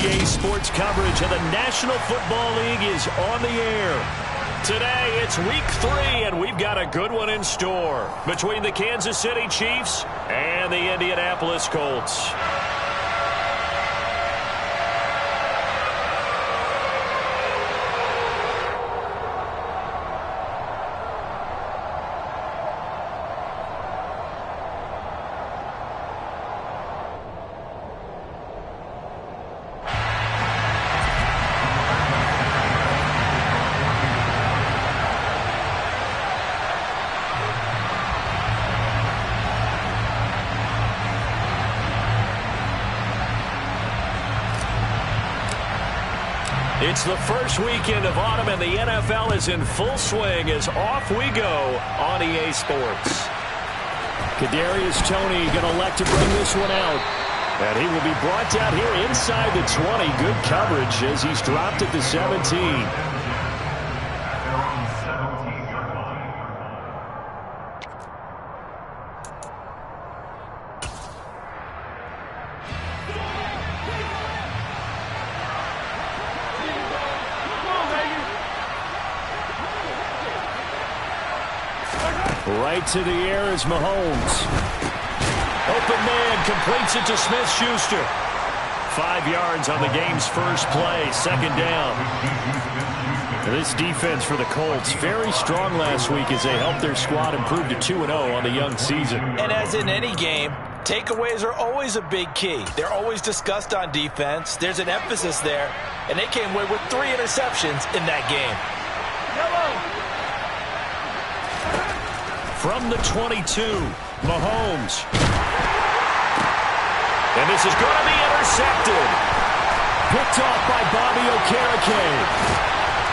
EA Sports coverage of the National Football League is on the air. Today, it's week 3, and we've got a good one in store between the Kansas City Chiefs and the Indianapolis Colts. It's the first weekend of autumn, and the NFL is in full swing as off we go on EA Sports. Kadarius Toney going to elect to bring this one out. And he will be brought down here inside the 20. Good coverage as he's dropped at the 17. Right to the air is Mahomes. Open man completes it to Smith-Schuster. 5 yards on the game's first play, second down. This defense for the Colts, very strong last week as they helped their squad improve to 2-0 on the young season. And as in any game, takeaways are always a big key. They're always discussed on defense. There's an emphasis there, and they came away with 3 interceptions in that game. From the 22, Mahomes. And this is going to be intercepted. Picked off by Bobby Okereke.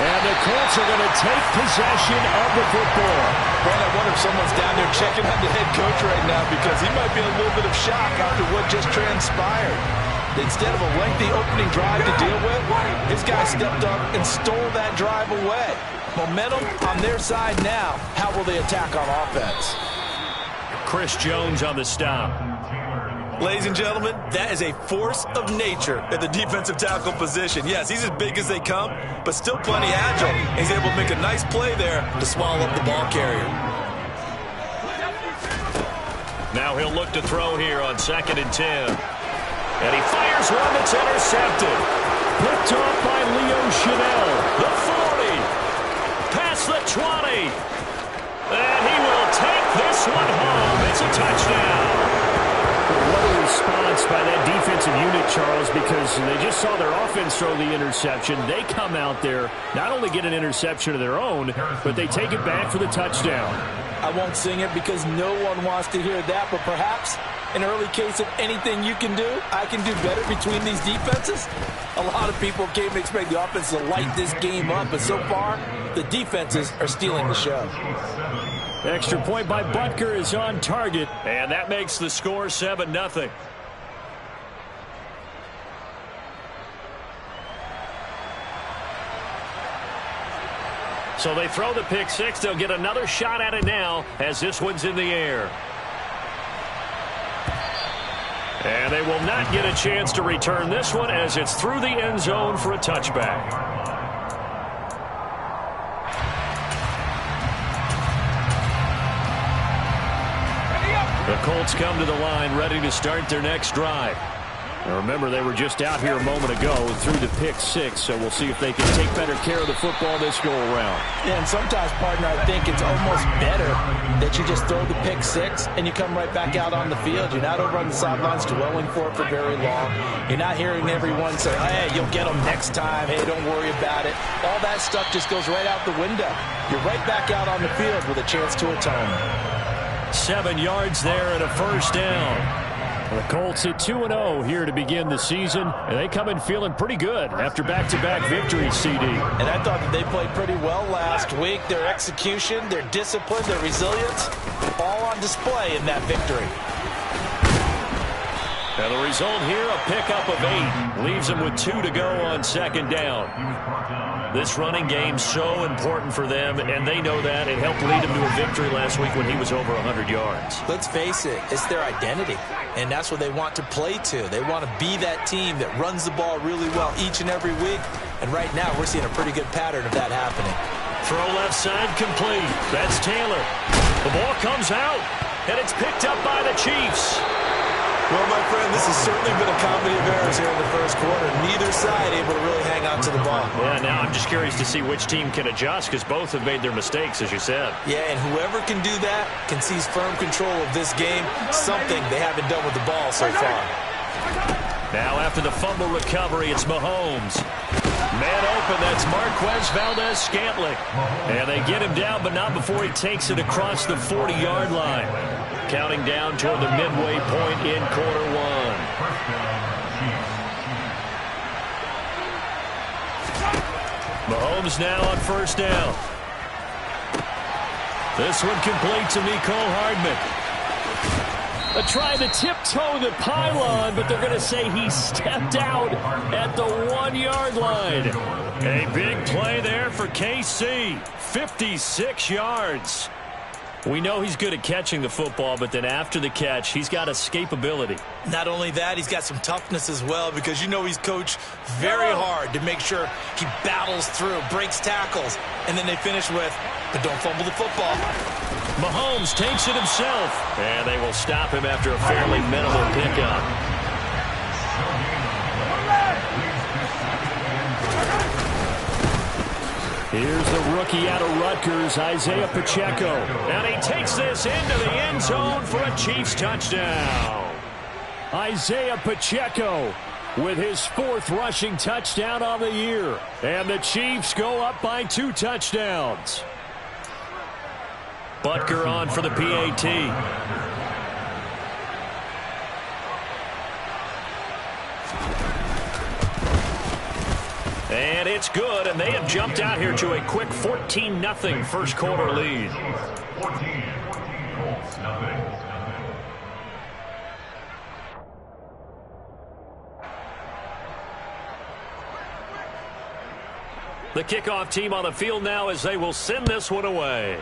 And the Colts are going to take possession of the football. Brad, I wonder if someone's down there checking on the head coach right now because he might be in a little bit of shock after what just transpired. Instead of a lengthy opening drive to deal with, his guy stepped up and stole that drive away. Momentum on their side now. How will they attack on offense? Chris Jones on the stop. Ladies and gentlemen, that is a force of nature at the defensive tackle position. Yes, he's as big as they come, but still plenty agile. He's able to make a nice play there to swallow up the ball carrier. Now he'll look to throw here on 2nd and 10. And he fires one that's intercepted. Picked off by Leo Chanel. The 40. Past the 20. And he will take this one home. It's a touchdown. What a response by that defensive unit, Charles, because they just saw their offense throw the interception. They come out there, not only get an interception of their own, but they take it back for the touchdown. I won't sing it because no one wants to hear that, but perhaps an early case of anything you can do, I can do better between these defenses. A lot of people came to expect the offense to light this game up, but so far, the defenses are stealing the show. Extra point by Butker is on target, and that makes the score 7-0. So they throw the pick six. They'll get another shot at it now as this one's in the air. And they will not get a chance to return this one as it's through the end zone for a touchback. The Colts come to the line ready to start their next drive. Now remember, they were just out here a moment ago through the pick six, so we'll see if they can take better care of the football this go-around. Yeah, and sometimes, partner, I think it's almost better that you just throw the pick six and you come right back out on the field. You're not over on the sidelines dwelling for it for very long. You're not hearing everyone say, hey, you'll get them next time. Hey, don't worry about it. All that stuff just goes right out the window. You're right back out on the field with a chance to atone. 7 yards there and a first down. The Colts at 2-0 here to begin the season, and they come in feeling pretty good after back-to-back victories, CD. And I thought that they played pretty well last week. Their execution, their discipline, their resilience, all on display in that victory. And the result here, a pickup of 8. Leaves them with 2 to go on second down. This running game's so important for them, and they know that. It helped lead them to a victory last week when he was over 100 yards. Let's face it, it's their identity, and that's what they want to play to. They want to be that team that runs the ball really well each and every week, and right now we're seeing a pretty good pattern of that happening. Throw left side complete. That's Taylor. The ball comes out, and it's picked up by the Chiefs. Well, my friend, this has certainly been a comedy of errors here in the first quarter. Neither side able to really hang on to the ball. Yeah, now I'm just curious to see which team can adjust because both have made their mistakes, as you said. Yeah, and whoever can do that can seize firm control of this game, something they haven't done with the ball so far. Now after the fumble recovery, it's Mahomes. Man open, that's Marquez Valdes-Scantling. And they get him down, but not before he takes it across the 40-yard line. Counting down toward the midway point in quarter one. Mahomes now on first down. This one complete to Mecole Hardman. They're trying to tiptoe the pylon, but they're going to say he stepped out at the 1-yard line. A big play there for KC. 56 yards. We know he's good at catching the football, but then after the catch, he's got escapability. Not only that, he's got some toughness as well because you know he's coached very hard to make sure he battles through, breaks tackles, and then they finish with, but don't fumble the football. Mahomes takes it himself, and they will stop him after a fairly minimal pickup. Here's the rookie out of Rutgers, Isaiah Pacheco. And he takes this into the end zone for a Chiefs touchdown. Isaiah Pacheco with his 4th rushing touchdown on the year. And the Chiefs go up by 2 touchdowns. Butker on for the PAT. And it's good, and they have jumped out here to a quick 14-0 first quarter lead. 14, Colts, nothing. The kickoff team on the field now as they will send this one away.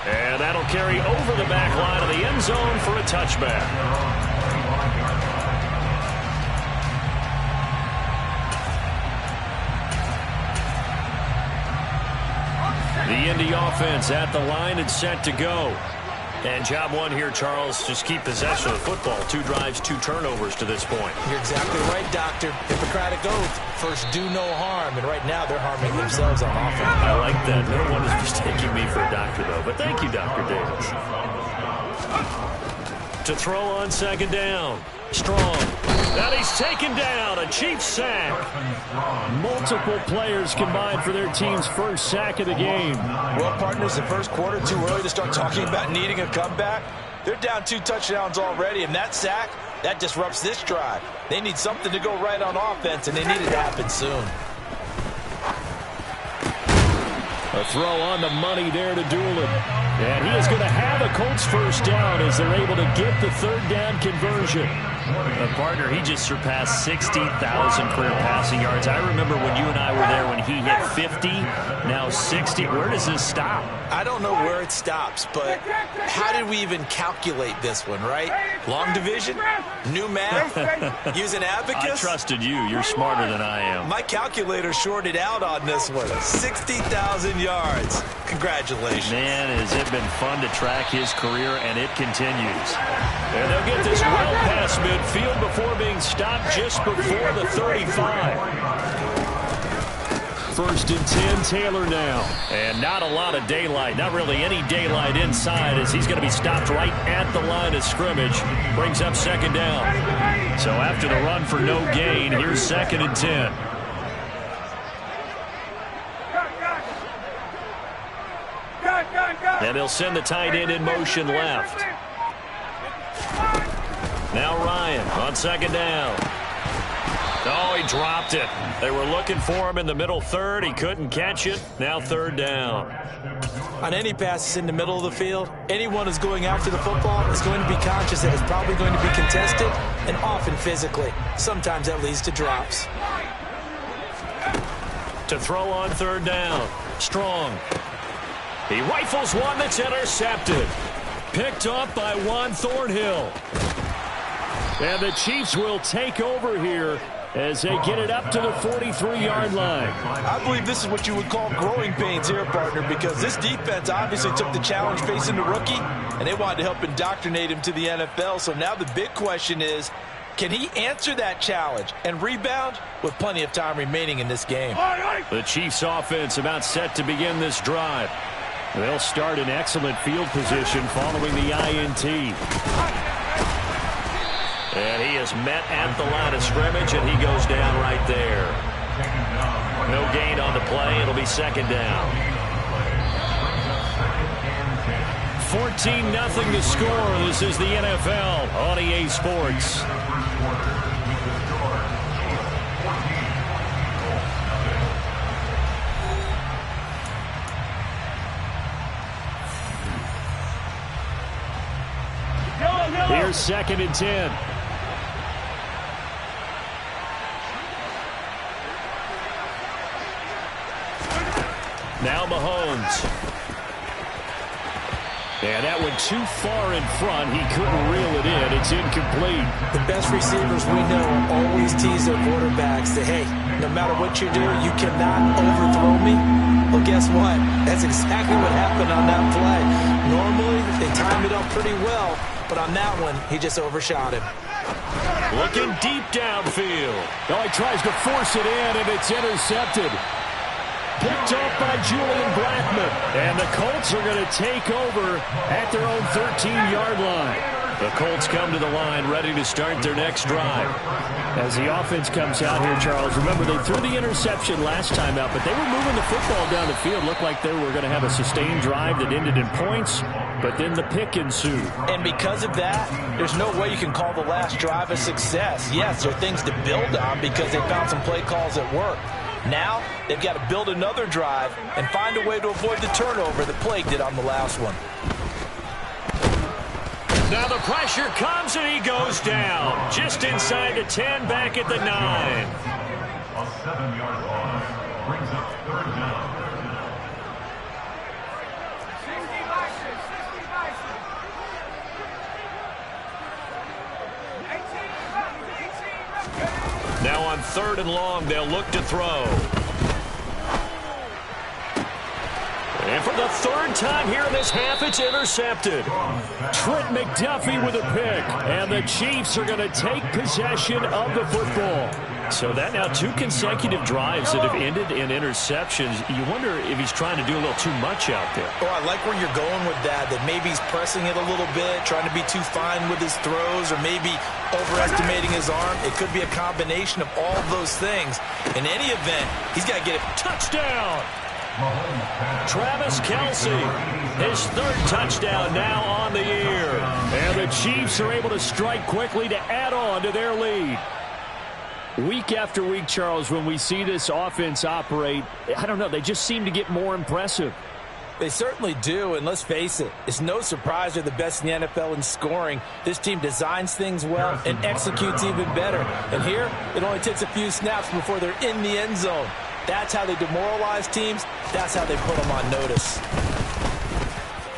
And that'll carry over the back line of the end zone for a touchback. The Indy offense at the line and set to go. And job one here, Charles, just keep possession of the football. 2 drives, 2 turnovers to this point. You're exactly right, Doctor. Hippocratic oath. First, do no harm. And right now, they're harming themselves on offense. I like that. No one is mistaking me for a doctor, though. But thank you, Dr. Davis. To throw on second down. Strong. And he's taken down. A Chiefs sack. Multiple players combined for their team's first sack of the game. Well, partners, the first quarter, too early to start talking about needing a comeback. They're down 2 touchdowns already, and that sack, that disrupts this drive. They need something to go right on offense, and they need it to happen soon. A throw on the money there to Doolin. And he is going to have a Colts first down as they're able to get the 3rd down conversion. Partner, he just surpassed 60,000 career passing yards. I remember when you and I were there when he hit 50, now 60. Where does this stop? I don't know where it stops, but how did we even calculate this one, right? Long division? New math? Use an abacus? I trusted you. You're smarter than I am. My calculator shorted out on this one. 60,000 yards. Congratulations. Man, has it been fun to track his career, and it continues. And they'll get this well past midfield before being stopped just before the 35. First and 10, Taylor now. And not a lot of daylight, not really any daylight inside as he's going to be stopped right at the line of scrimmage. Brings up second down. So after the run for no gain, here's second and 10. And they'll send the tight end in motion left. Now Ryan on second down. Oh, he dropped it. They were looking for him in the middle third. He couldn't catch it. Now 3rd down. On any passes in the middle of the field, anyone who's going after the football is going to be conscious that it's probably going to be contested and often physically. Sometimes that leads to drops. To throw on third down. Strong. He rifles one that's intercepted. Picked off by Juan Thornhill. And the Chiefs will take over here as they get it up to the 43-yard line. I believe this is what you would call growing pains here, partner, because this defense obviously took the challenge facing the rookie, and they wanted to help indoctrinate him to the NFL. So now the big question is, can he answer that challenge and rebound with plenty of time remaining in this game? The Chiefs offense about set to begin this drive. They'll start in excellent field position following the INT. And he is met at the line of scrimmage, and he goes down right there. No gain on the play. It'll be second down. 14-0 the score. This is the NFL on EA Sports. Here's second and 10. Now Mahomes. And that went too far in front. He couldn't reel it in. It's incomplete. The best receivers we know always tease their quarterbacks that, hey, no matter what you do, you cannot overthrow me. Well, guess what? That's exactly what happened on that play. Normally, they time it up pretty well, but on that one, he just overshot him. Looking deep downfield. Oh, he tries to force it in, and it's intercepted. Picked up by Julian Blackmon. And the Colts are going to take over at their own 13-yard line. The Colts come to the line ready to start their next drive. As the offense comes out here, Charles, remember they threw the interception last time out, but they were moving the football down the field. Looked like they were going to have a sustained drive that ended in points, but then the pick ensued. And because of that, there's no way you can call the last drive a success. Yes, there are things to build on because they found some play calls that work. Now, they've got to build another drive and find a way to avoid the turnover that plagued it on the last one. Now the pressure comes and he goes down. Just inside the 10, back at the 9. A 7-yard loss brings up third down. Now on third and long, they'll look to throw. And for the third time here in this half, it's intercepted. Trent McDuffie with a pick. And the Chiefs are going to take possession of the football. So that now 2 consecutive drives that have ended in interceptions. You wonder if he's trying to do a little too much out there. Oh, I like where you're going with that maybe he's pressing it a little bit, trying to be too fine with his throws, or maybe overestimating his arm. It could be a combination of all of those things. In any event, he's got to get it. Touchdown! Travis Kelce, his third touchdown now on the year. And the Chiefs are able to strike quickly to add on to their lead. Week after week, Charles, when we see this offense operate, I don't know, they just seem to get more impressive. They certainly do, and let's face it, it's no surprise they're the best in the NFL in scoring. This team designs things well and executes even better. And here, it only takes a few snaps before they're in the end zone. That's how they demoralize teams. That's how they put them on notice.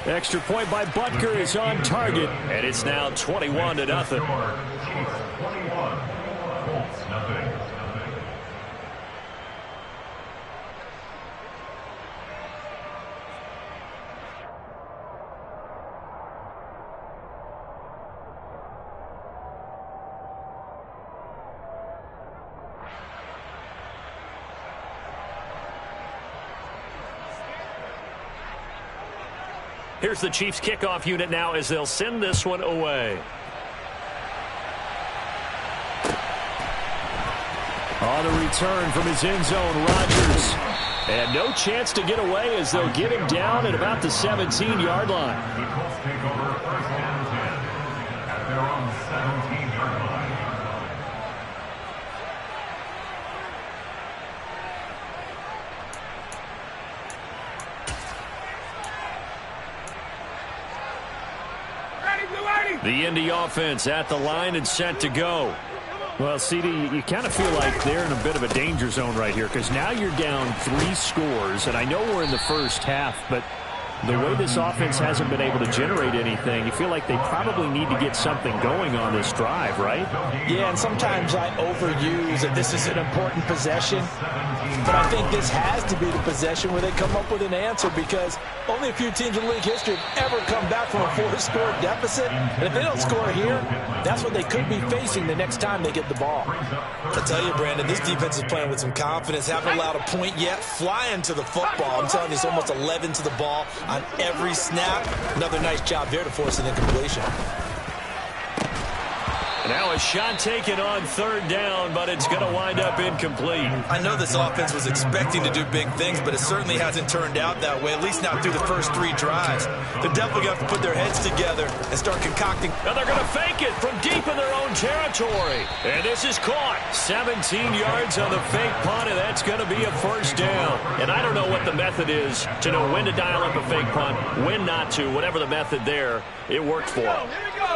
Extra point by Butker is on target, and it's now 21-0. Here's the Chiefs kickoff unit now as they'll send this one away. On the return from his end zone, Rodgers. And no chance to get away as they'll get him down at about the 17-yard line. The Colts take over first and 10 at their own 17-yard line. The Indy offense at the line and set to go. Well, CD, you kind of feel like they're in a bit of a danger zone right here because now you're down 3 scores, and I know we're in the first half, but the way this offense hasn't been able to generate anything, you feel like they probably need to get something going on this drive, right? Yeah, and sometimes I overuse that this is an important possession, but I think this has to be the possession where they come up with an answer because only a few teams in league history have ever come back from a 4-score deficit, and if they don't score here, that's what they could be facing the next time they get the ball. I tell you, Brandon, this defense is playing with some confidence. Haven't allowed a point yet. Flying to the football. I'm telling you, it's almost 11 to the ball on every snap. Another nice job there to force an incompletion. Now a shot taken on 3rd down, but it's going to wind up incomplete. I know this offense was expecting to do big things, but it certainly hasn't turned out that way, at least not through the first 3 drives. They're definitely going to have to put their heads together and start concocting. Now they're going to fake it from deep in their own territory. And this is caught. 17 yards on the fake punt, and that's going to be a 1st down. And I don't know what the method is to know when to dial up a fake punt, when not to. Whatever the method there, it worked for them.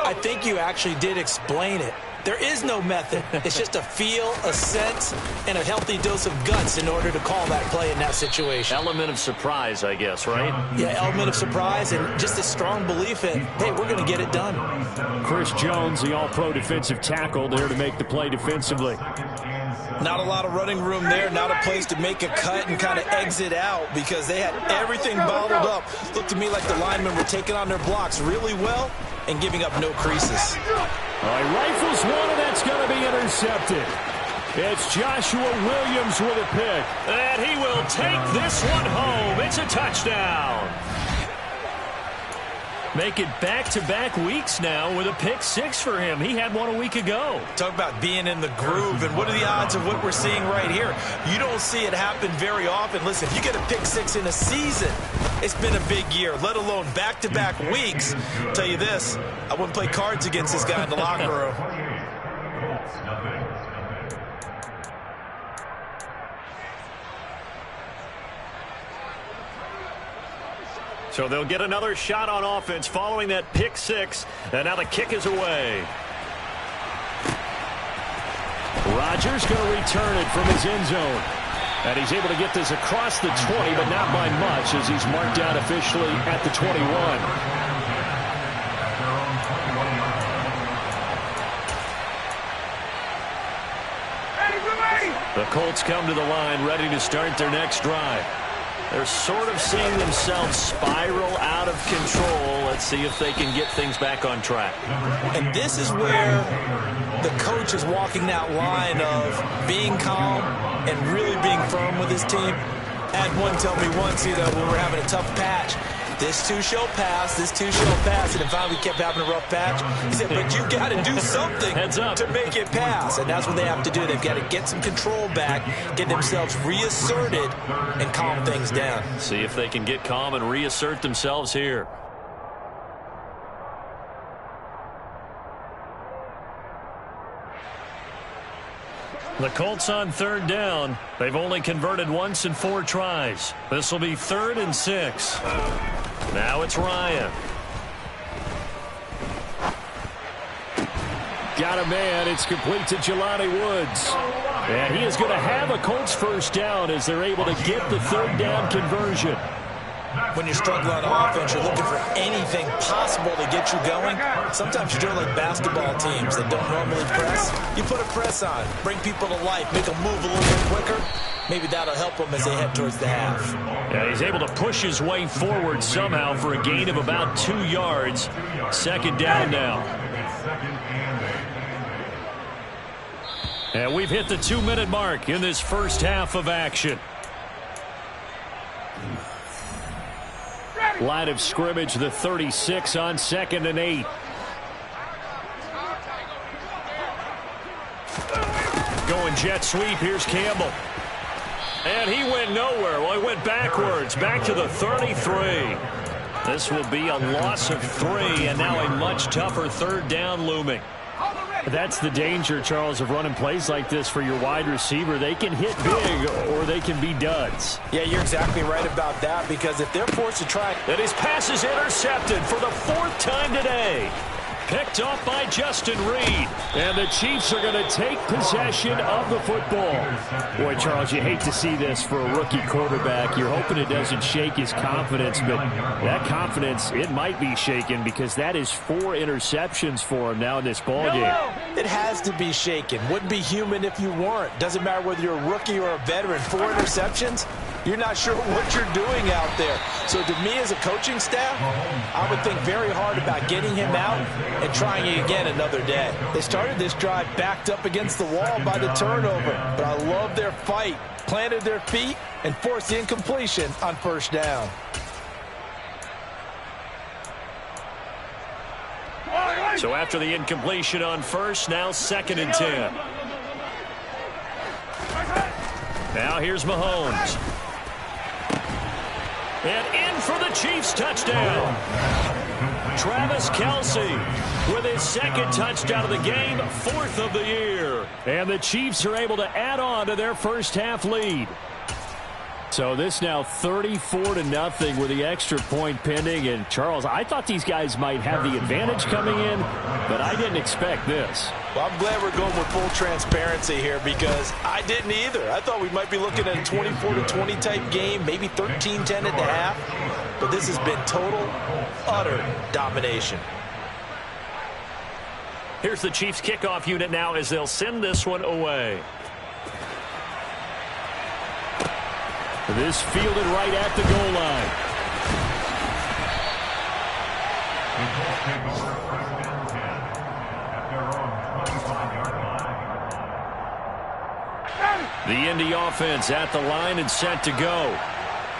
I think you actually did explain it. There is no method. It's just a feel, a sense, and a healthy dose of guts in order to call that play in that situation. Element of surprise, I guess, right? Yeah, element of surprise and just a strong belief in, hey, we're going to get it done. Chris Jones, the all-pro defensive tackle, there to make the play defensively. Not a lot of running room there, not a place to make a cut and kind of exit out because they had everything bottled up. Looked to me like the linemen were taking on their blocks really well and giving up no creases. All right, rifles one, and that's going to be intercepted. It's Joshua Williams with a pick. And he will take this one home. It's a touchdown. Make it back-to-back weeks now with a pick 6 for him. He had one a week ago. Talk about being in the groove, and what are the odds of what we're seeing right here? You don't see it happen very often. Listen, if you get a pick 6 in a season, it's been a big year, let alone back-to-back weeks. I'll tell you this, I wouldn't play cards against this guy in the locker room. So they'll get another shot on offense following that pick 6. And now the kick is away. Rodgers going to return it from his end zone. And he's able to get this across the 20, but not by much as he's marked down officially at the 21. The Colts come to the line ready to start their next drive. They're sort of seeing themselves spiral out of control. Let's see if they can get things back on track. And this is where the coach is walking that line of being calm and really being firm with his team. I had one tell me once, when we were having a tough patch, this too shall pass, this too shall pass, and then finally we kept having a rough patch. He said, but you got to do something to make it pass, and that's what they have to do. They've got to get some control back, get themselves reasserted, and calm things down. See if they can get calm and reassert themselves here. The Colts on 3rd down. They've only converted once in 4 tries. This will be 3rd and 6. Now it's Ryan. Got a man. It's complete to Jelani Woods. And he is going to have a Colts 1st down as they're able to get the 3rd down conversion. When you're struggling on offense, you're looking for anything possible to get you going. Sometimes you do it like basketball teams that don't normally press. You put a press on, bring people to life, make them move a little bit quicker. Maybe that'll help them as they head towards the half. Yeah, he's able to push his way forward somehow for a gain of about 2 yards. 2nd down now. And we've hit the 2-minute mark in this first half of action. Line of scrimmage, the 36 on 2nd and 8. Going jet sweep. Here's Campbell. And he went nowhere. Well, he went backwards. Back to the 33. This will be a loss of 3, and now a much tougher 3rd down looming. That's the danger, Charles, of running plays like this for your wide receiver. They can hit big or they can be duds. Yeah, you're exactly right about that because if they're forced to try. And his pass is intercepted for the 4th time today. Picked off by Justin Reed. And the Chiefs are going to take possession of the football. Boy, Charles, you hate to see this for a rookie quarterback. You're hoping it doesn't shake his confidence, but that confidence, it might be shaken because that is 4 interceptions for him now in this ballgame. It has to be shaken. Wouldn't be human if you weren't. Doesn't matter whether you're a rookie or a veteran. 4 interceptions, you're not sure what you're doing out there. So to me as a coaching staff, I would think very hard about getting him out and trying it again another day. They started this drive backed up against the wall by the turnover, but I love their fight. Planted their feet and forced the incompletion on first down. So after the incompletion on first, now 2nd and 10. Now here's Mahomes. And in for the Chiefs touchdown. Travis Kelce with his 2nd touchdown of the game, 4th of the year. And the Chiefs are able to add on to their first half lead. So this now 34-0 with the extra point pending. And Charles, I thought these guys might have the advantage coming in, but I didn't expect this. Well, I'm glad we're going with full transparency here because I didn't either. I thought we might be looking at a 24-20 type game, maybe 13-10 at the half. But this has been total, utter domination. Here's the Chiefs kickoff unit now as they'll send this one away. This fielded right at the goal line. Take over 1st and 10 at their own 25-yard line. The Indy offense at the line and set to go.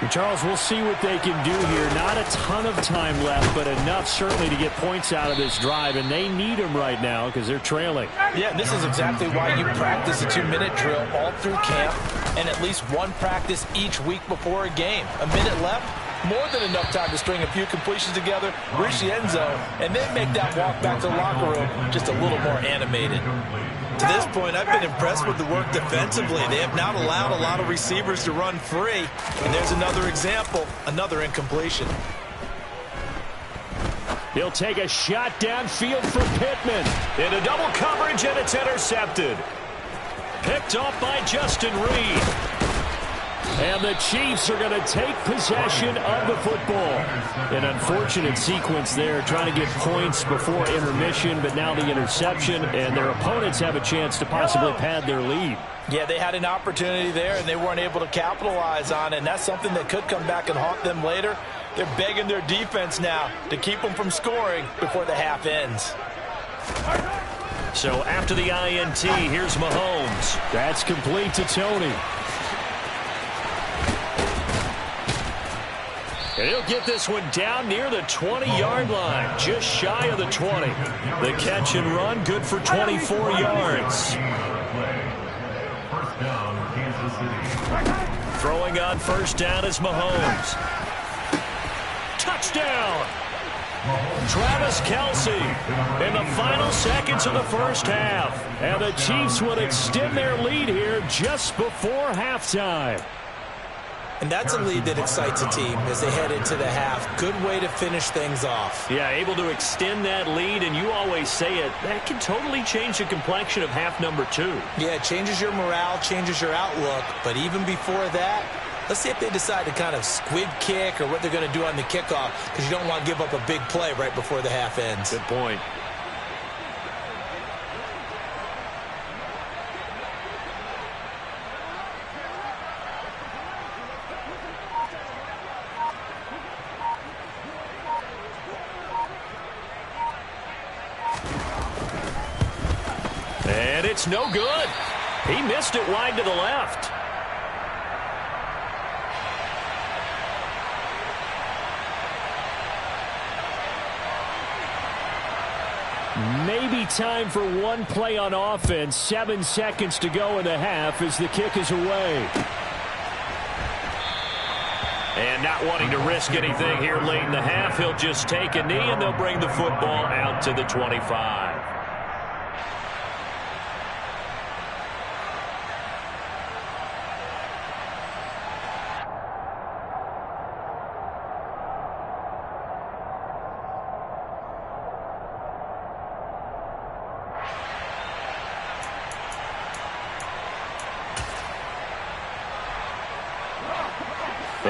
And Charles, we'll see what they can do here. Not a ton of time left, but enough certainly to get points out of this drive, and they need them right now because they're trailing. Yeah, this is exactly why you practice a 2-minute drill all through camp and at least one practice each week before a game. A minute left, more than enough time to string a few completions together, reach the end zone, and then make that walk back to the locker room just a little more animated. To this point, I've been impressed with the work defensively. They have not allowed a lot of receivers to run free. And there's another example, another incompletion. He'll take a shot downfield for Pittman. Into double coverage, and it's intercepted. Picked off by Justin Reed. And the Chiefs are going to take possession of the football. An unfortunate sequence there, trying to get points before intermission, but now the interception, and their opponents have a chance to possibly pad their lead. Yeah, they had an opportunity there, and they weren't able to capitalize on it, and that's something that could come back and haunt them later. They're begging their defense now to keep them from scoring before the half ends. So after the INT, here's Mahomes. That's complete to Tony. And he'll get this one down near the 20-yard line, just shy of the 20. The catch and run, good for 24 yards. First down, Kansas City. Throwing on first down is Mahomes. Touchdown! Travis Kelce in the final seconds of the first half. And the Chiefs will extend their lead here just before halftime. And that's a lead that excites a team as they head into the half. Good way to finish things off. Yeah, able to extend that lead, and you always say it, that can totally change the complexion of half number 2. Yeah, it changes your morale, changes your outlook. But even before that, let's see if they decide to kind of squib kick or what they're going to do on the kickoff, because you don't want to give up a big play right before the half ends. Good point. And it's no good. He missed it wide to the left. Maybe time for one play on offense. 7 seconds to go in the half as the kick is away. And not wanting to risk anything here late in the half, he'll just take a knee, and they'll bring the football out to the 25.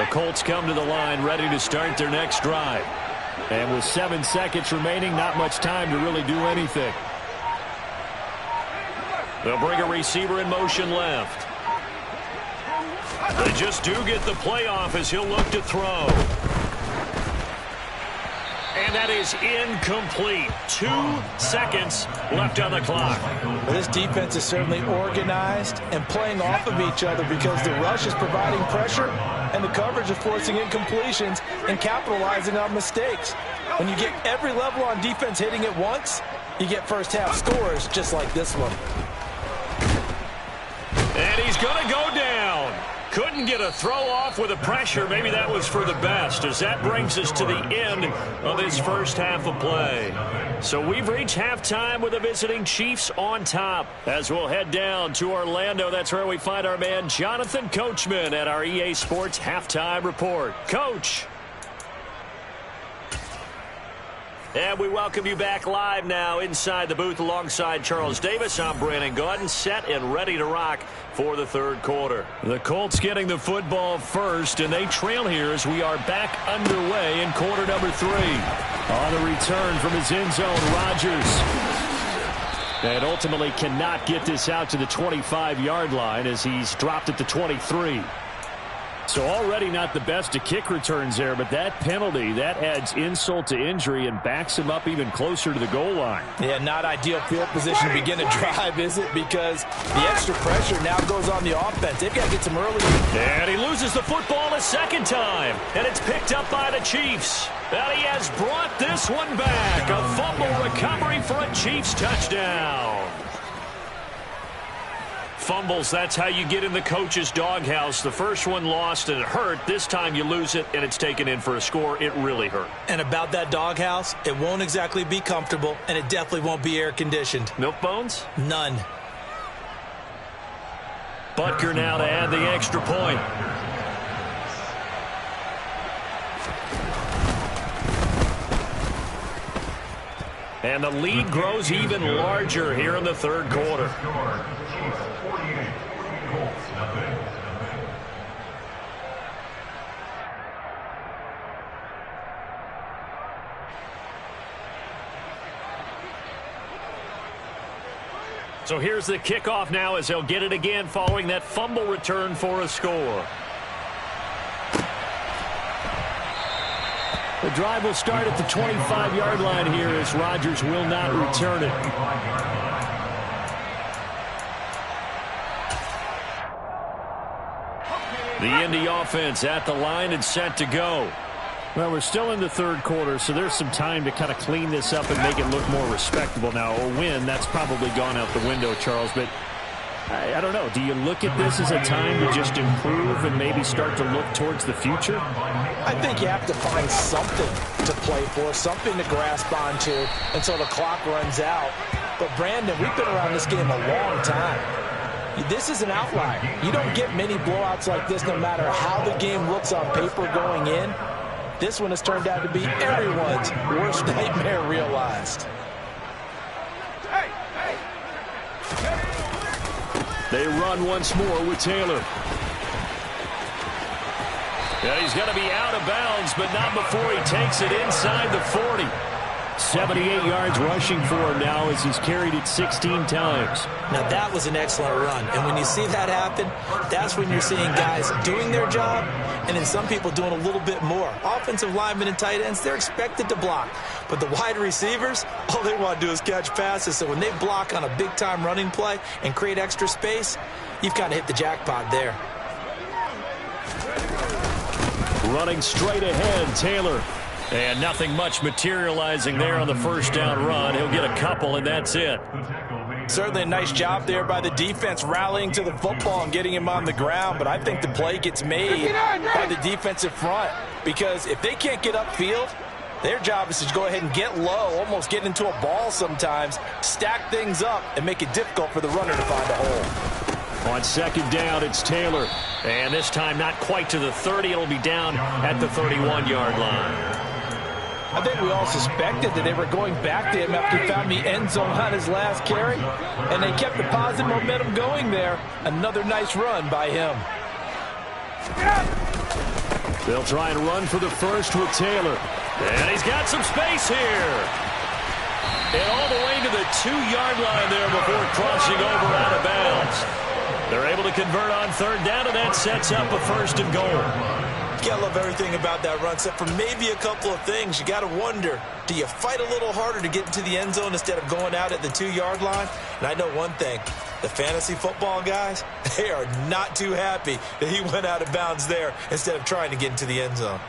The Colts come to the line ready to start their next drive. And with 7 seconds remaining, not much time to really do anything. They'll bring a receiver in motion left. They just do get the play off as he'll look to throw. And that is incomplete. 2 seconds left on the clock. Well, this defense is certainly organized and playing off of each other because the rush is providing pressure and the coverage is forcing incompletions and capitalizing on mistakes. When you get every level on defense hitting at once, you get first half scores just like this one. And he's going to go down. Couldn't get a throw off with the pressure. Maybe that was for the best, as that brings us to the end of this first half of play. So we've reached halftime with the visiting Chiefs on top. As we'll head down to Orlando, that's where we find our man Jonathan Coachman at our EA Sports Halftime Report. Coach. And we welcome you back live now inside the booth alongside Charles Davis. I'm Brandon Gaudin, set and ready to rock for the third quarter. The Colts getting the football first, and they trail here as we are back underway in quarter number 3. On the return from his end zone, Rodgers. And ultimately cannot get this out to the 25-yard line as he's dropped at the 23. So already not the best of kick returns there, but that penalty, that adds insult to injury and backs him up even closer to the goal line. Yeah, not ideal field position to begin a drive, is it? Because the extra pressure now goes on the offense. They've got to get some early. And he loses the football a second time, and it's picked up by the Chiefs. And he has brought this one back. A fumble recovery for a Chiefs touchdown. Fumbles, that's how you get in the coach's doghouse. The first one lost and it hurt. This time you lose it and it's taken in for a score. It really hurt. And about that doghouse, it won't exactly be comfortable, and it definitely won't be air-conditioned. Milk bones? None. Butker now to add the extra point. And the lead grows even larger here in the third quarter. So here's the kickoff now as they'll get it again following that fumble return for a score. The drive will start at the 25-yard line here as Rodgers will not return it. The Indy offense at the line and set to go. Well, we're still in the third quarter, so there's some time to kind of clean this up and make it look more respectable. Now, a win, that's probably gone out the window, Charles, but I don't know. Do you look at this as a time to just improve and maybe start to look towards the future? I think you have to find something to play for, something to grasp onto until the clock runs out. But, Brandon, we've been around this game a long time. This is an outlier. You don't get many blowouts like this no matter how the game looks on paper going in. This one has turned out to be everyone's worst nightmare realized. They run once more with Taylor. Yeah, he's going to be out of bounds, but not before he takes it inside the 40. 78 yards rushing for him now as he's carried it 16 times. Now that was an excellent run, and when you see that happen, that's when you're seeing guys doing their job and then some people doing a little bit more. Offensive linemen and tight ends, they're expected to block, but the wide receivers, all they want to do is catch passes. So when they block on a big-time running play and create extra space, you've kind of hit the jackpot there. Running straight ahead, Taylor. And nothing much materializing there on the first down run. He'll get a couple, and that's it. Certainly a nice job there by the defense rallying to the football and getting him on the ground, but I think the play gets made by the defensive front because if they can't get upfield, their job is to go ahead and get low, almost get into a ball sometimes, stack things up, and make it difficult for the runner to find a hole. On second down, it's Taylor. And this time not quite to the 30. It'll be down at the 31-yard line. I think we all suspected that they were going back to him after he found the end zone on his last carry, and they kept the positive momentum going there. Another nice run by him. They'll try and run for the first with Taylor. And he's got some space here. And all the way to the 2-yard line there before crossing over out of bounds. They're able to convert on third down, and that sets up a first and goal. You gotta love everything about that run, except for maybe a couple of things. You gotta wonder, do you fight a little harder to get into the end zone instead of going out at the 2-yard line? And I know one thing, the fantasy football guys, they are not too happy that he went out of bounds there instead of trying to get into the end zone.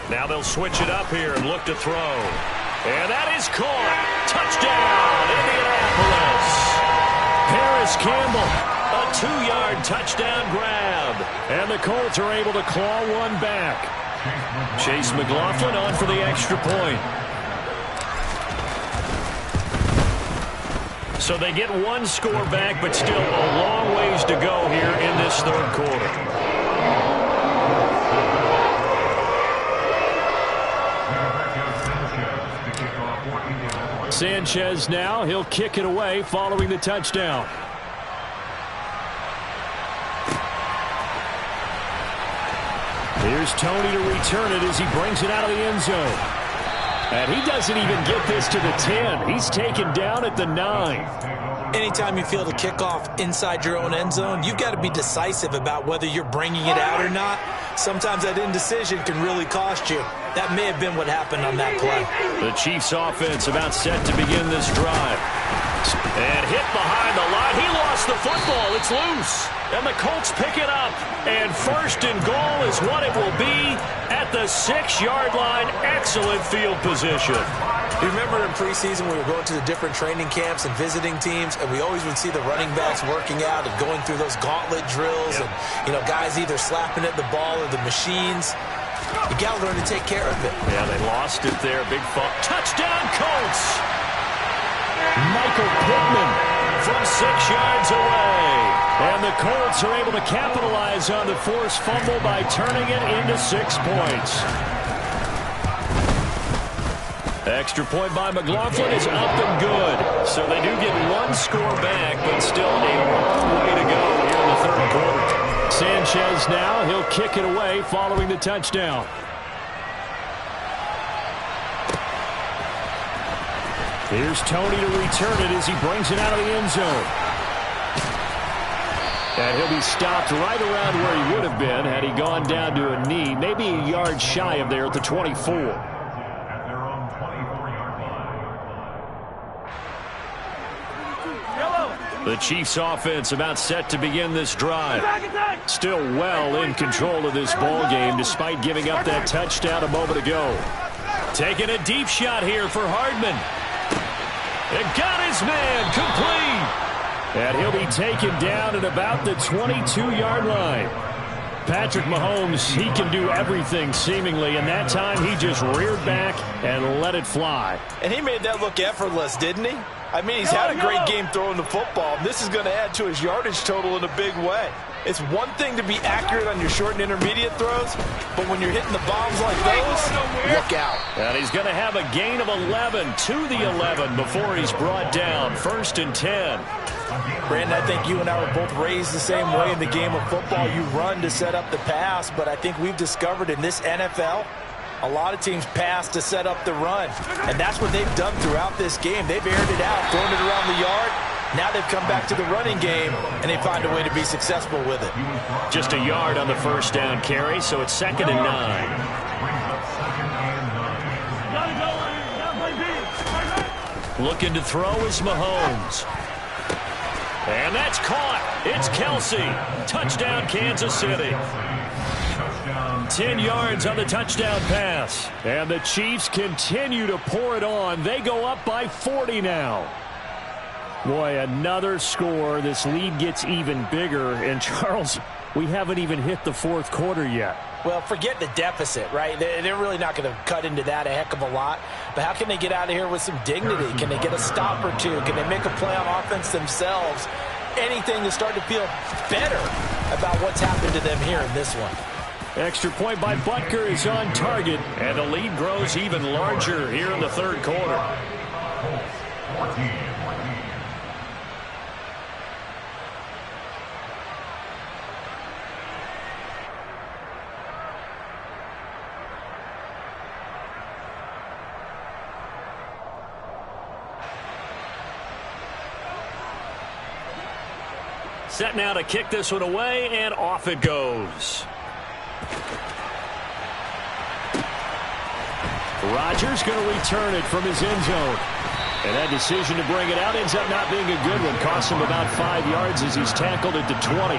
Now they'll switch it up here and look to throw. And that is caught. Touchdown, Indianapolis. Paris Campbell, a 2-yard touchdown grab. And the Colts are able to claw one back. Chase McLaughlin on for the extra point. So they get one score back, but still a long ways to go here in this third quarter. Sanchez now, he'll kick it away following the touchdown. Here's Tony to return it as he brings it out of the end zone. And he doesn't even get this to the 10. He's taken down at the 9. Anytime you feel the kickoff inside your own end zone, you've got to be decisive about whether you're bringing it out or not. Sometimes that indecision can really cost you. That may have been what happened on that play. The Chiefs offense about set to begin this drive. And hit behind the line. He lost the football. It's loose. And the Colts pick it up. And first and goal is what it will be at the 6-yard line. Excellent field position. You remember in preseason we were going to the different training camps and visiting teams, and we always would see the running backs working out and going through those gauntlet drills, and guys either slapping at the ball or the machines. You got to learn to take care of it. Yeah, they lost it there. Big fall. Touchdown, Colts! Michael Pittman from 6 yards away. And the Colts are able to capitalize on the forced fumble by turning it into 6 points. Extra point by McLaughlin is up and good. So they do get one score back, but still a long way to go here in the third quarter. Sanchez now, he'll kick it away following the touchdown. Here's Tony to return it as he brings it out of the end zone. And he'll be stopped right around where he would have been had he gone down to a knee, maybe a yard shy of there at the 24. The Chiefs offense about set to begin this drive. Still well in control of this ball game despite giving up that touchdown a moment ago. Taking a deep shot here for Hardman. And got his man complete. And he'll be taken down at about the 22-yard line. Patrick Mahomes, he can do everything seemingly, and that time he just reared back and let it fly. And he made that look effortless, didn't he? I mean, he's had a great game throwing the football. This is going to add to his yardage total in a big way. It's one thing to be accurate on your short and intermediate throws, but when you're hitting the bombs like those, look out. And he's going to have a gain of 11 to the 11 before he's brought down. 1st and 10. Brandon, I think you and I were both raised the same way in the game of football. You run to set up the pass, but I think we've discovered in this NFL, a lot of teams pass to set up the run, and that's what they've done throughout this game. They've aired it out, thrown it around the yard. Now they've come back to the running game, and they find a way to be successful with it. Just a yard on the first down carry, so it's 2nd and 9. Looking to throw is Mahomes. And that's caught. It's Kelsey. Touchdown, Kansas City. 10 yards on the touchdown pass. And the Chiefs continue to pour it on. They go up by 40 now. Boy, another score. This lead gets even bigger. And, Charles, we haven't even hit the fourth quarter yet. Well, forget the deficit, right? They're really not going to cut into that a heck of a lot. But how can they get out of here with some dignity? Can they get a stop or two? Can they make a play on offense themselves? Anything to start to feel better about what's happened to them here in this one. Extra point by Butker is on target. And the lead grows even larger here in the third quarter. set now to kick this one away, and off it goes. Rodgers going to return it from his end zone. And that decision to bring it out ends up not being a good one. Cost him about 5 yards as he's tackled at the 20.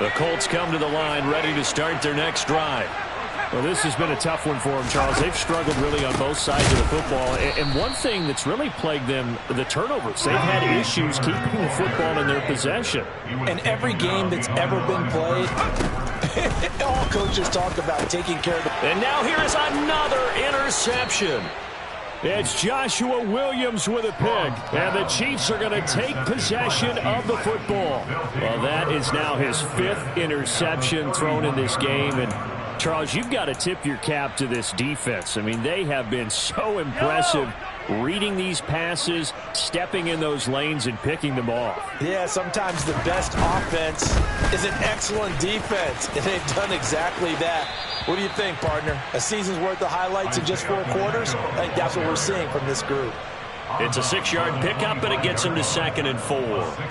The Colts come to the line ready to start their next drive. Well, this has been a tough one for them, Charles. They've struggled really on both sides of the football. And one thing that's really plagued them, the turnovers. They've had issues keeping the football in their possession. And every game that's ever been played, all coaches talk about taking care of the... And now here is another interception. It's Joshua Williams with a pick, and the Chiefs are going to take possession of the football. Well, that is now his 5th interception thrown in this game, and Charles, you've got to tip your cap to this defense. I mean, they have been so impressive reading these passes, stepping in those lanes, and picking them off. Yeah, sometimes the best offense is an excellent defense, and they've done exactly that. What do you think, partner? A season's worth of highlights in just 4 quarters? I think that's what we're seeing from this group. It's a 6-yard pickup, and it gets him to 2nd and 4.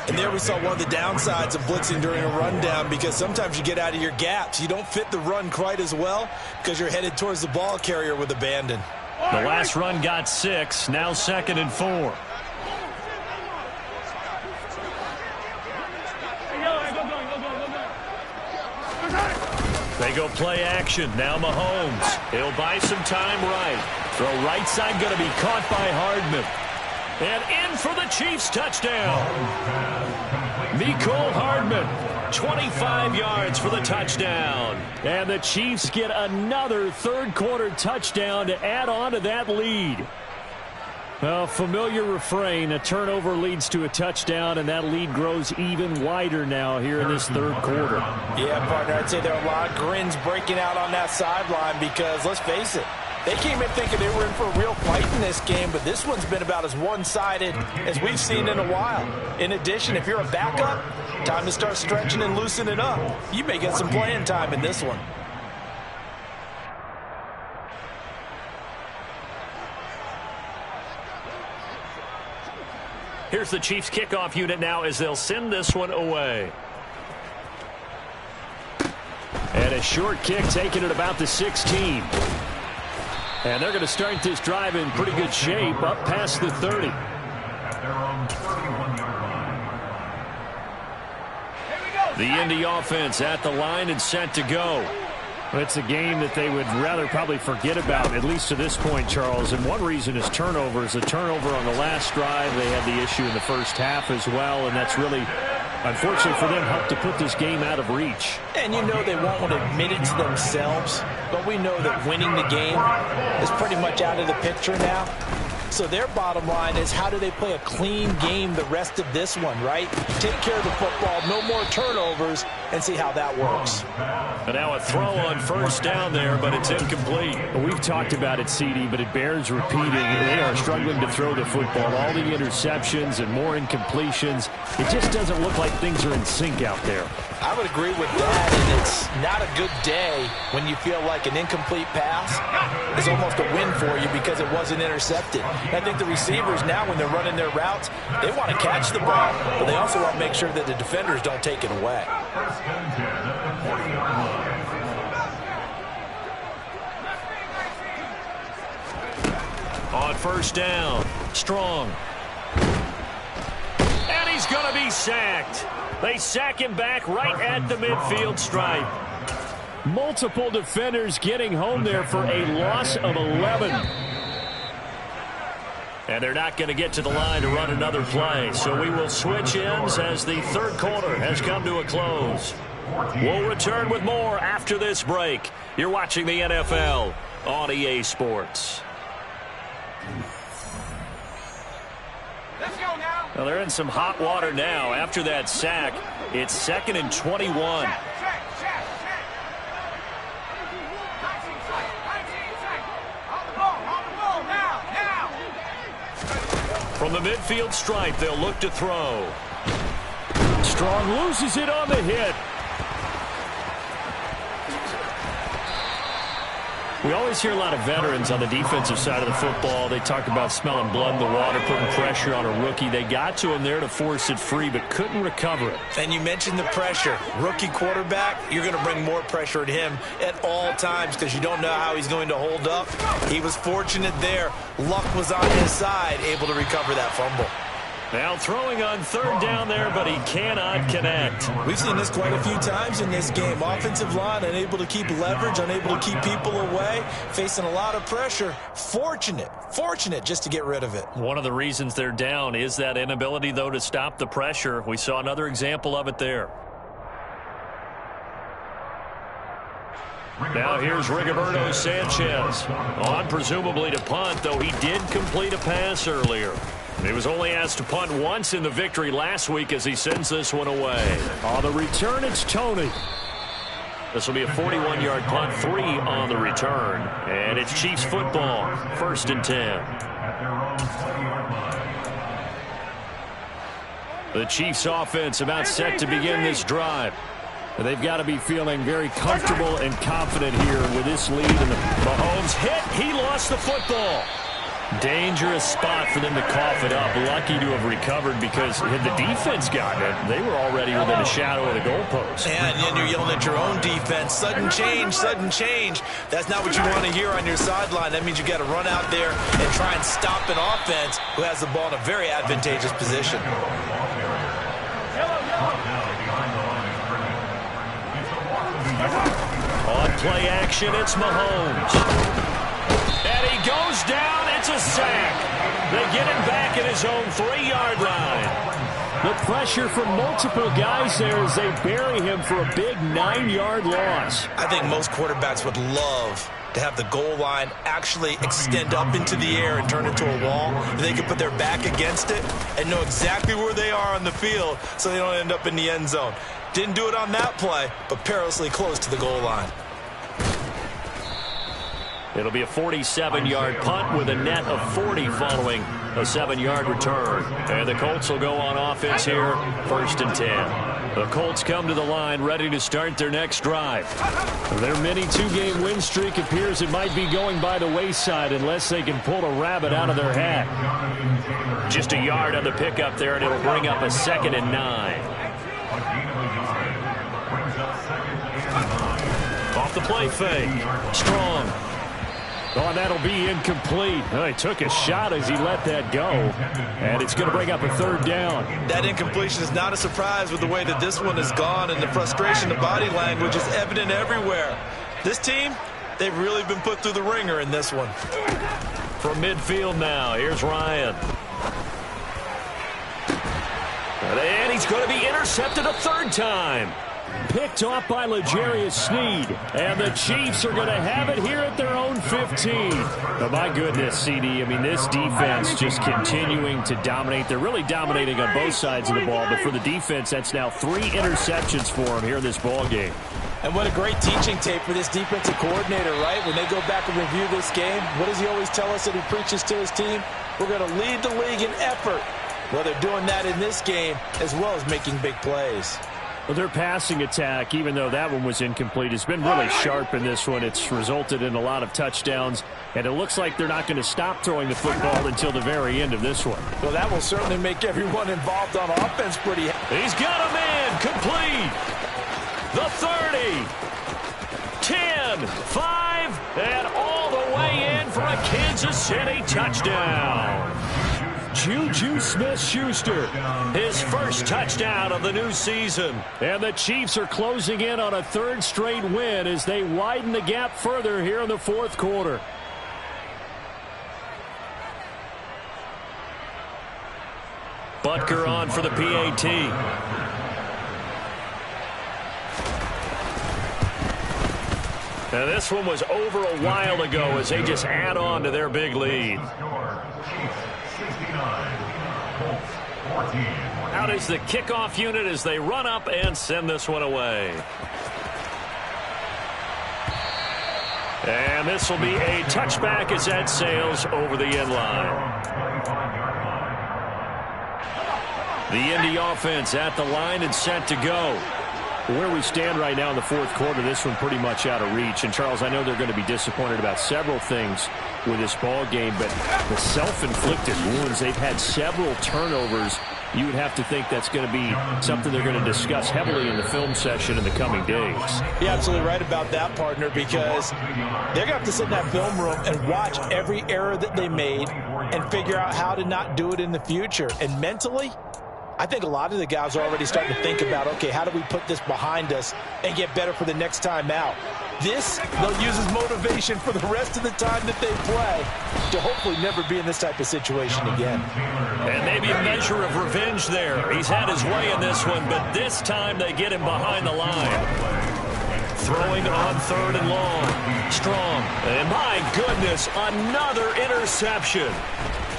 And there we saw one of the downsides of blitzing during a rundown, because sometimes you get out of your gaps. You don't fit the run quite as well because you're headed towards the ball carrier with abandon. The last run got 6, now 2nd and 4. They go play action. Now Mahomes. He'll buy some time right. Throw right side going to be caught by Hardman. And in for the Chiefs touchdown. Mecole Hardman, 25 yards for the touchdown. And the Chiefs get another third-quarter touchdown to add on to that lead. Well, familiar refrain, a turnover leads to a touchdown, and that lead grows even wider now here in this third quarter. Yeah, partner, I'd say there are a lot of grins breaking out on that sideline because, let's face it, they came in thinking they were in for a real fight in this game, but this one's been about as one-sided as we've seen in a while. In addition, if you're a backup, time to start stretching and loosening up. You may get some playing time in this one. Here's the Chiefs kickoff unit now as they'll send this one away. And a short kick taken at about the 16. And they're going to start this drive in pretty good shape up past the 30. The Indy offense at the line and set to go. It's a game that they would rather probably forget about, at least to this point, Charles. And one reason is turnovers. A turnover on the last drive. They had the issue in the first half as well, and that's really, unfortunately for them, helped to put this game out of reach. And you know they won't want to admit it to themselves, but we know that winning the game is pretty much out of the picture now. So their bottom line is, how do they play a clean game the rest of this one, right? Take care of the football, no more turnovers, and see how that works. And now a throw on first down there, but it's incomplete. We've talked about it, CD, but it bears repeating. They are struggling to throw the football. All the interceptions and more incompletions. It just doesn't look like things are in sync out there. I would agree with that, and it's not a good day when you feel like an incomplete pass is almost a win for you because it wasn't intercepted. And I think the receivers now, when they're running their routes, they want to catch the ball, but they also want to make sure that the defenders don't take it away. On first down, Strong. And he's going to be sacked. They sack him back right at the midfield stripe. Multiple defenders getting home there for a loss of 11. And they're not going to get to the line to run another play. So we will switch ends as the third quarter has come to a close. We'll return with more after this break. You're watching the NFL on EA Sports. Let's go now. Well, they're in some hot water now. After that sack, it's 2nd and 21. Check. On the ball now. From the midfield stripe, they'll look to throw. Strong loses it on the hit. We always hear a lot of veterans on the defensive side of the football. They talk about smelling blood in the water, putting pressure on a rookie. They got to him there to force it free, but couldn't recover it. And you mentioned the pressure. Rookie quarterback, you're going to bring more pressure at him at all times because you don't know how he's going to hold up. He was fortunate there. Luck was on his side, able to recover that fumble. Now throwing on third down there, but he cannot connect. We've seen this quite a few times in this game. Offensive line unable to keep leverage, unable to keep people away, facing a lot of pressure. Fortunate just to get rid of it. One of the reasons they're down is that inability, though, to stop the pressure. We saw another example of it there. Now here's Rigoberto Sanchez on presumably to punt, though he did complete a pass earlier. He was only asked to punt once in the victory last week as he sends this one away. On the return, it's Tony. This will be a 41-yard punt, 3 on the return. And it's Chiefs football, 1st and 10. The Chiefs offense about set to begin this drive. They've got to be feeling very comfortable and confident here with this lead. Mahomes hit. He lost the football. Dangerous spot for them to cough it up. Lucky to have recovered because had the defense gotten it, they were already within a shadow of the goalpost. And then you're yelling at your own defense. Sudden change, sudden change. That's not what you want to hear on your sideline. That means you got to run out there and try and stop an offense who has the ball in a very advantageous position. On play action, it's Mahomes. And he goes down. It's a sack. They get him back at his own 3-yard line. The pressure from multiple guys there as they bury him for a big 9-yard loss. I think most quarterbacks would love to have the goal line actually extend up into the air and turn into a wall. They can put their back against it and know exactly where they are on the field so they don't end up in the end zone. Didn't do it on that play, but perilously close to the goal line. It'll be a 47-yard punt with a net of 40 following a 7-yard return. And the Colts will go on offense here, 1st and 10. The Colts come to the line ready to start their next drive. Their mini 2-game win streak appears it might be going by the wayside unless they can pull a rabbit out of their hat. Just a yard on the pickup there, and it'll bring up a 2nd and 9. Off the play fake. Strong. Oh, that'll be incomplete. Oh, he took a shot as he let that go. And it's going to bring up a 3rd down. That incompletion is not a surprise with the way that this one has gone, and the frustration, the body language is evident everywhere. This team, they've really been put through the ringer in this one. From midfield now, here's Ryan. And he's going to be intercepted a 3rd time. Picked off by L'Jarius Sneed. And the Chiefs are going to have it here at their own 15. Oh, my goodness, CD. I mean, this defense just continuing to dominate. They're really dominating on both sides of the ball. But for the defense, that's now 3 interceptions for them here in this ball game. And what a great teaching tape for this defensive coordinator, right? When they go back and review this game, what does he always tell us that he preaches to his team? We're going to lead the league in effort. Well, they're doing that in this game as well as making big plays. Well, their passing attack, even though that one was incomplete, has been really sharp in this one. It's resulted in a lot of touchdowns, and it looks like they're not going to stop throwing the football until the very end of this one. Well, that will certainly make everyone involved on offense pretty happy. He's got him in. Complete. The 30. 10. 5. And all the way in for a Kansas City touchdown. Juju Smith-Schuster, his first touchdown of the new season. And the Chiefs are closing in on a 3rd straight win as they widen the gap further here in the 4th quarter. Butker on for the PAT. Now this one was over a while ago as they just add on to their big lead. Out is the kickoff unit as they run up and send this one away. And this will be a touchback as that sails over the end line. The Indy offense at the line and set to go. Where we stand right now in the fourth quarter, this one pretty much out of reach. And, Charles, I know they're going to be disappointed about several things with this ball game, but the self-inflicted wounds, they've had several turnovers. You would have to think that's going to be something they're going to discuss heavily in the film session in the coming days. You're absolutely right about that, partner, because they're going to have to sit in that film room and watch every error that they made and figure out how to not do it in the future. And mentally, I think a lot of the guys are already starting to think about, okay, how do we put this behind us and get better for the next time out? This, they'll use as motivation for the rest of the time that they play to hopefully never be in this type of situation again. And maybe a measure of revenge there. He's had his way in this one, but this time they get him behind the line. Throwing on 3rd and long. Strong. And my goodness, another interception.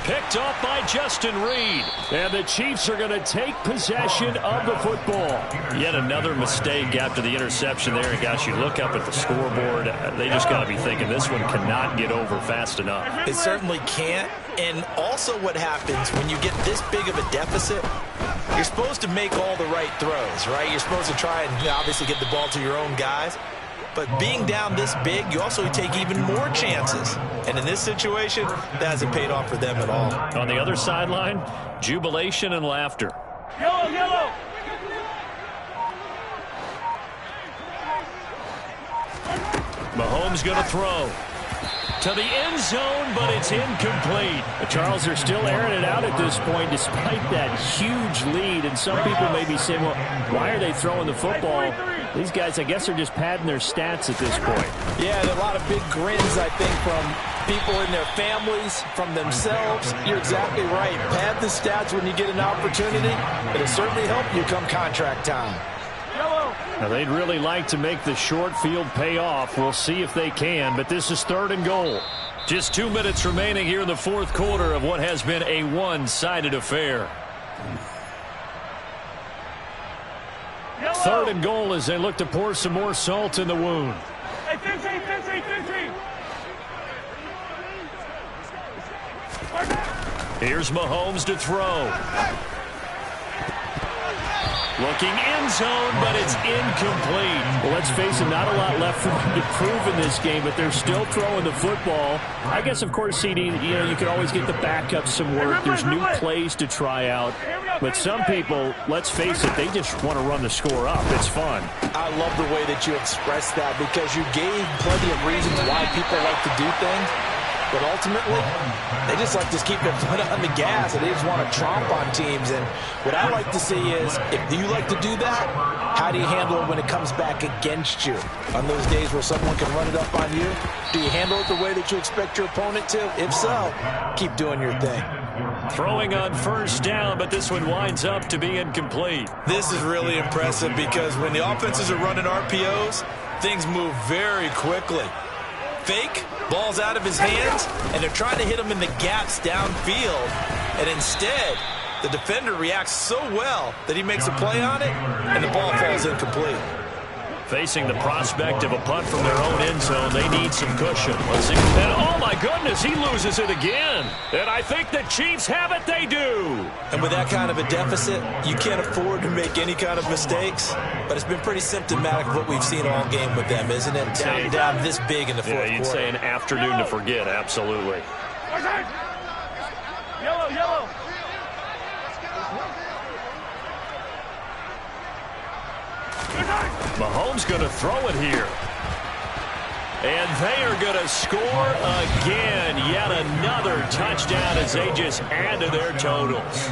Picked off by Justin Reed. And the Chiefs are going to take possession of the football. Yet another mistake after the interception there. And gosh, you look up at the scoreboard, they just got to be thinking this one cannot get over fast enough. It certainly can't. And also what happens when you get this big of a deficit, you're supposed to make all the right throws, right? You're supposed to try and obviously get the ball to your own guys. But being down this big, you also take even more chances. And in this situation, that hasn't paid off for them at all. On the other sideline, jubilation and laughter. Yellow, yellow. Mahomes going to throw to the end zone, but it's incomplete. Charles, they're still airing it out at this point despite that huge lead. And some people may be saying, well, why are they throwing the football? These guys, I guess, are just padding their stats at this point. Yeah, there are a lot of big grins, I think, from people in their families, from themselves. You're exactly right. Pad the stats when you get an opportunity. It'll certainly help you come contract time. Now, they'd really like to make the short field pay off. We'll see if they can, but this is 3rd and goal. Just 2 minutes remaining here in the fourth quarter of what has been a one-sided affair. 3rd and goal as they look to pour some more salt in the wound. Hey, 15. Here's Mahomes to throw. Looking end zone, but it's incomplete. Well, let's face it, not a lot left for them to prove in this game, but they're still throwing the football. I guess, of course, CD, you can always get the backup some work. There's new plays to try out. But some people, let's face it, they just want to run the score up. It's fun. I love the way that you expressed that because you gave plenty of reasons why people like to do things. But ultimately, they just like to keep their foot on the gas, and they just want to tromp on teams. And what I like to see is, if you like to do that, how do you handle it when it comes back against you? On those days where someone can run it up on you, do you handle it the way that you expect your opponent to? If so, keep doing your thing. Throwing on 1st down, but this one winds up to be incomplete. This is really impressive because when the offenses are running RPOs, things move very quickly. Fake, ball's out of his hands, and they're trying to hit him in the gaps downfield. And instead, the defender reacts so well that he makes a play on it, and the ball falls incomplete. Facing the prospect of a punt from their own end zone, they need some cushion. Let's see. And oh my goodness, he loses it again. And I think the Chiefs have it. They do. And with that kind of a deficit, you can't afford to make any kind of mistakes. But it's been pretty symptomatic of what we've seen all game with them, isn't it? Down this big in the fourth quarter. Yeah, you'd say an afternoon to forget. Absolutely. Yellow. Mahomes going to throw it here. And they are going to score again. Yet another touchdown as they just add to their totals.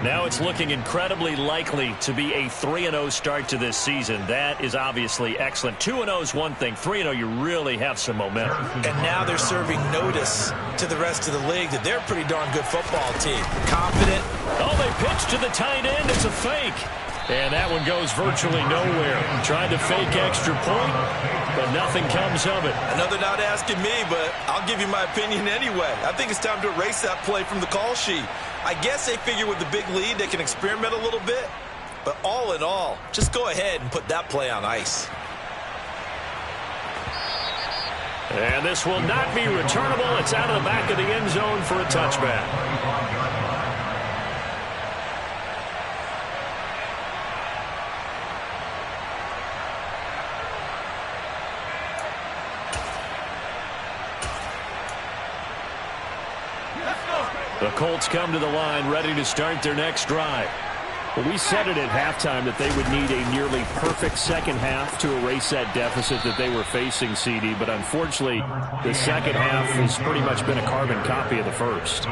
Now it's looking incredibly likely to be a 3-0 start to this season. That is obviously excellent. 2-0 is one thing. 3-0, you really have some momentum. And now they're serving notice to the rest of the league that they're a pretty darn good football team. Confident. Oh, they pitch to the tight end. It's a fake. And that one goes virtually nowhere. Tried to fake extra point, but nothing comes of it. I know they're not asking me, but I'll give you my opinion anyway. I think it's time to erase that play from the call sheet. I guess they figure with the big lead they can experiment a little bit. But all in all, just go ahead and put that play on ice. And this will not be returnable. It's out of the back of the end zone for a touchback. The Colts come to the line ready to start their next drive. Well, we said it at halftime that they would need a nearly perfect second half to erase that deficit that they were facing, CD. But unfortunately, the second half has pretty much been a carbon copy of the first.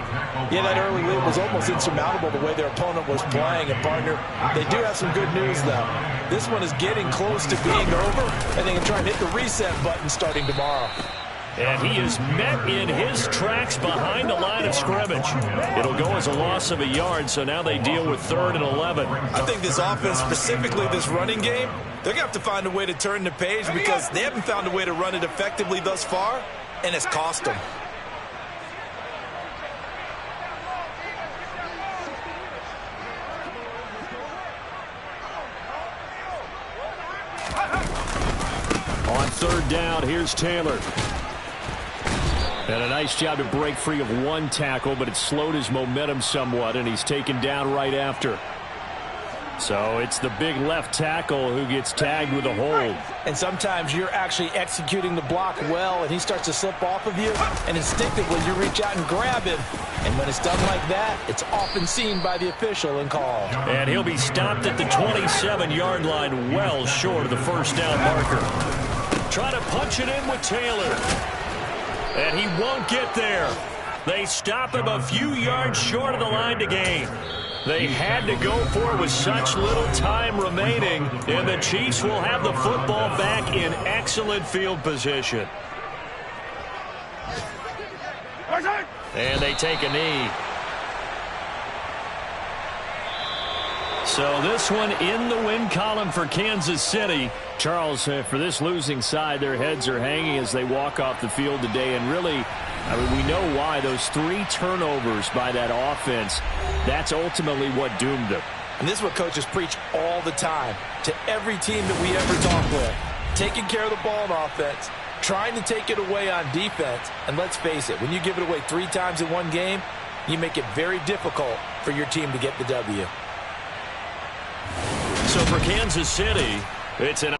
Yeah, that early lead was almost insurmountable the way their opponent was playing. And, partner, they do have some good news, though. This one is getting close to being over, and they can try and hit the reset button starting tomorrow. And he is met in his tracks behind the line of scrimmage. It'll go as a loss of a yard, so now they deal with 3rd and 11. I think this offense, specifically this running game, they're going to have to find a way to turn the page because they haven't found a way to run it effectively thus far, and it's cost them. On 3rd down, here's Taylor. And a nice job to break free of one tackle, but it slowed his momentum somewhat, and he's taken down right after. So it's the big left tackle who gets tagged with a hold. And sometimes you're actually executing the block well, and he starts to slip off of you, and instinctively you reach out and grab him. And when it's done like that, it's often seen by the official and called. And he'll be stopped at the 27-yard line, well short of the first down marker. Try to punch it in with Taylor. And he won't get there. They stop him a few yards short of the line to gain. They had to go for it with such little time remaining, and the Chiefs will have the football back in excellent field position. And they take a knee. So this one in the win column for Kansas City. Charles, for this losing side, their heads are hanging as they walk off the field today. And really, I mean, we know why. Those 3 turnovers by that offense, that's ultimately what doomed them. And this is what coaches preach all the time to every team that we ever talk with. Taking care of the ball on offense, trying to take it away on defense. And let's face it, when you give it away 3 times in one game, you make it very difficult for your team to get the W. So for Kansas City, it's an